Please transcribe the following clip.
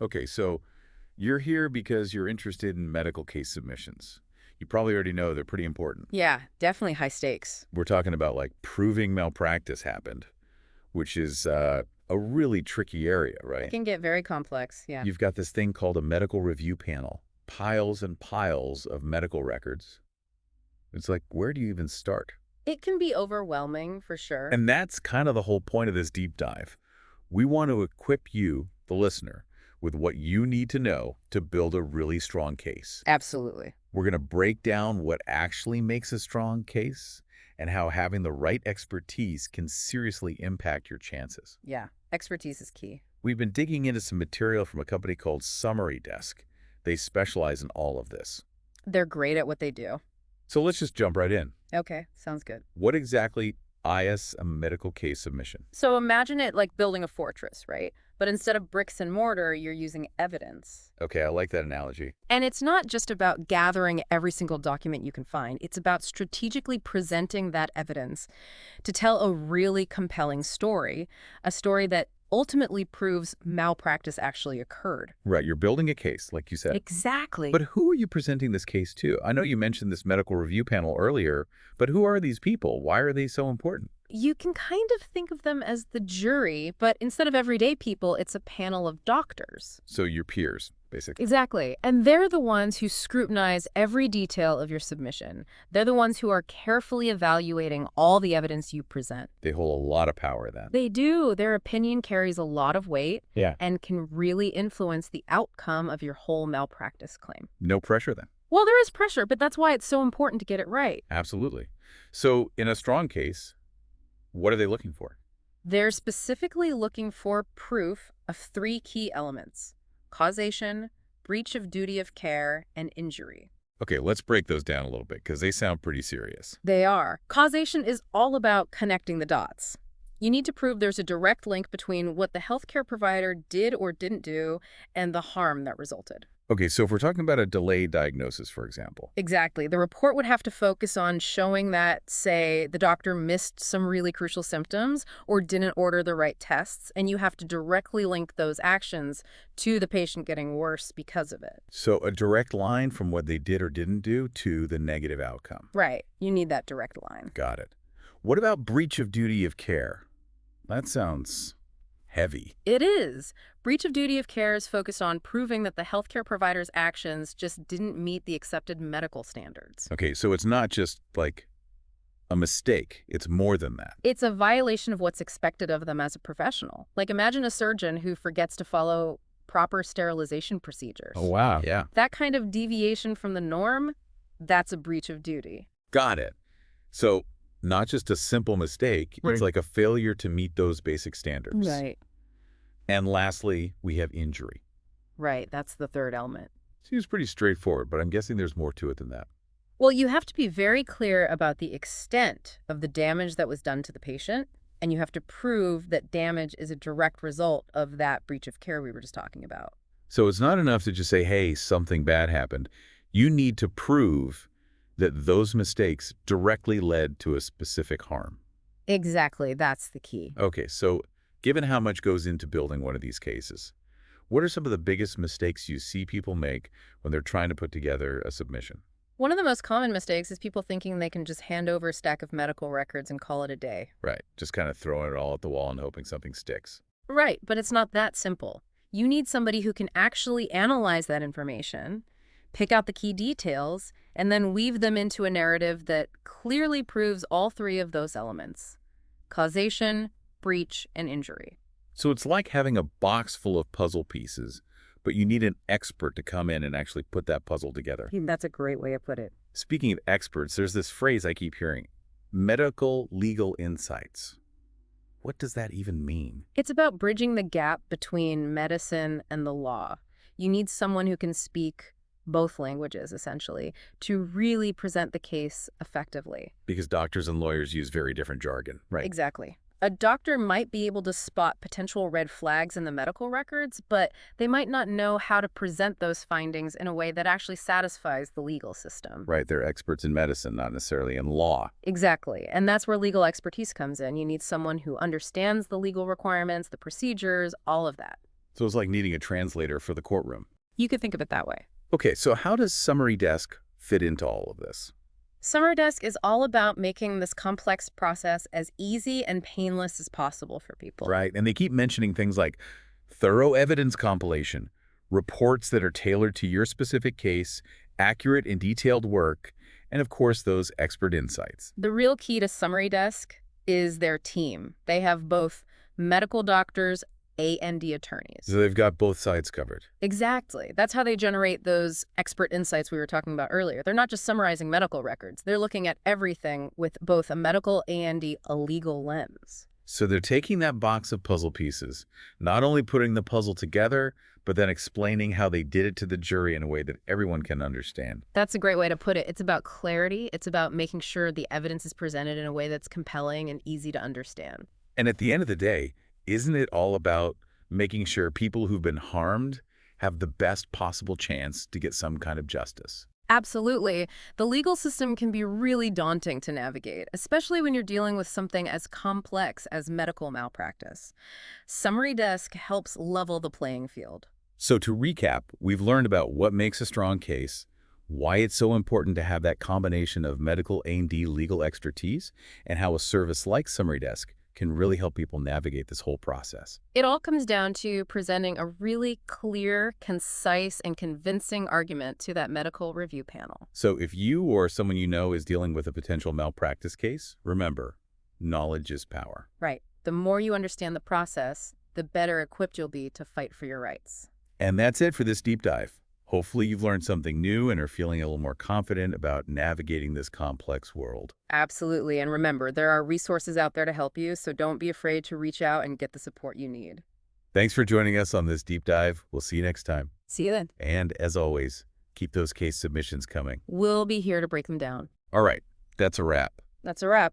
Okay, so you're here because you're interested in medical case submissions. You probably already know they're pretty important. Yeah, definitely high stakes. We're talking about like proving malpractice happened, which is a really tricky area, It right? can get very complex, yeah. You've got this thing called a medical review panel, piles and piles of medical records. It's like, where do you even start? It can be overwhelming, for sure. And that's kind of the whole point of this deep dive. We want to equip you, the listener, with what you need to know to build a really strong case. Absolutely. We're going to break down what actually makes a strong case and how having the right expertise can seriously impact your chances. Yeah, expertise is key. We've been digging into some material from a company called SummaryDesk. They specialize in all of this. They're great at what they do. So let's just jump right in. Okay, sounds good. What exactly is a medical case submission? So imagine it like building a fortress, right? But instead of bricks and mortar, you're using evidence. Okay, I like that analogy. And it's not just about gathering every single document you can find. It's about strategically presenting that evidence to tell a really compelling story, a story that ultimately proves malpractice actually occurred. Right, you're building a case, like you said. Exactly. But who are you presenting this case to? I know you mentioned this medical review panel earlier, but who are these people? Why are they so important? You can kind of think of them as the jury, but instead of everyday people, it's a panel of doctors. So your peers, basically. Exactly. And they're the ones who scrutinize every detail of your submission. They're the ones who are carefully evaluating all the evidence you present. They hold a lot of power then. They do. Their opinion carries a lot of weight Yeah. and can really influence the outcome of your whole malpractice claim. No pressure then. Well, there is pressure, but that's why it's so important to get it right. Absolutely. So in a strong case, what are they looking for? They're specifically looking for proof of three key elements: causation, breach of duty of care, and injury. Okay, let's break those down a little bit because they sound pretty serious. They are. Causation is all about connecting the dots. You need to prove there's a direct link between what the healthcare provider did or didn't do and the harm that resulted. Okay, so if we're talking about a delayed diagnosis, for example. Exactly. The report would have to focus on showing that, say, the doctor missed some really crucial symptoms or didn't order the right tests, and you have to directly link those actions to the patient getting worse because of it. So a direct line from what they did or didn't do to the negative outcome. Right. You need that direct line. Got it. What about breach of duty of care? That sounds heavy. It is. Breach of duty of care is focused on proving that the healthcare provider's actions just didn't meet the accepted medical standards. Okay, so it's not just like a mistake. It's more than that. It's a violation of what's expected of them as a professional. Like, imagine a surgeon who forgets to follow proper sterilization procedures. Oh, wow. Yeah. That kind of deviation from the norm, that's a breach of duty. Got it. So not just a simple mistake, Right. it's like a failure to meet those basic standards. Right. And lastly, we have injury. Right. That's the third element. Seems pretty straightforward, but I'm guessing there's more to it than that. Well, you have to be very clear about the extent of the damage that was done to the patient, and you have to prove that damage is a direct result of that breach of care we were just talking about. So it's not enough to just say, hey, something bad happened. You need to prove that those mistakes directly led to a specific harm. Exactly. That's the key. Okay, so given how much goes into building one of these cases, what are some of the biggest mistakes you see people make when they're trying to put together a submission? One of the most common mistakes is people thinking they can just hand over a stack of medical records and call it a day. Right, just kind of throwing it all at the wall and hoping something sticks. Right, but it's not that simple. You need somebody who can actually analyze that information, pick out the key details, and then weave them into a narrative that clearly proves all three of those elements: causation, breach, and injury. So it's like having a box full of puzzle pieces, but you need an expert to come in and actually put that puzzle together. That's a great way to put it. Speaking of experts, there's this phrase I keep hearing, medical legal insights. What does that even mean? It's about bridging the gap between medicine and the law. You need someone who can speak both languages, essentially, to really present the case effectively. Because doctors and lawyers use very different jargon, right? Exactly. A doctor might be able to spot potential red flags in the medical records, but they might not know how to present those findings in a way that actually satisfies the legal system. Right, they're experts in medicine, not necessarily in law. Exactly. And that's where legal expertise comes in. You need someone who understands the legal requirements, the procedures, all of that. So it's like needing a translator for the courtroom. You could think of it that way. Okay, so how does SummaryDesk fit into all of this? SummaryDesk is all about making this complex process as easy and painless as possible for people. Right, and they keep mentioning things like thorough evidence compilation, reports that are tailored to your specific case, accurate and detailed work, and of course those expert insights. The real key to SummaryDesk is their team. They have both medical doctors and attorneys. So they've got both sides covered. Exactly. That's how they generate those expert insights we were talking about earlier. They're not just summarizing medical records. They're looking at everything with both a medical and a legal lens. So they're taking that box of puzzle pieces, not only putting the puzzle together, but then explaining how they did it to the jury in a way that everyone can understand. That's a great way to put it. It's about clarity. It's about making sure the evidence is presented in a way that's compelling and easy to understand. And at the end of the day, isn't it all about making sure people who've been harmed have the best possible chance to get some kind of justice? Absolutely. The legal system can be really daunting to navigate, especially when you're dealing with something as complex as medical malpractice. SummaryDesk helps level the playing field. So to recap, we've learned about what makes a strong case, why it's so important to have that combination of medical A&D legal expertise, and how a service like SummaryDesk can really help people navigate this whole process. It all comes down to presenting a really clear, concise, and convincing argument to that medical review panel. So if you or someone you know is dealing with a potential malpractice case, remember, knowledge is power. Right. The more you understand the process, the better equipped you'll be to fight for your rights. And that's it for this deep dive. Hopefully you've learned something new and are feeling a little more confident about navigating this complex world. Absolutely. And remember, there are resources out there to help you, so don't be afraid to reach out and get the support you need. Thanks for joining us on this deep dive. We'll see you next time. See you then. And as always, keep those case submissions coming. We'll be here to break them down. All right, that's a wrap. That's a wrap.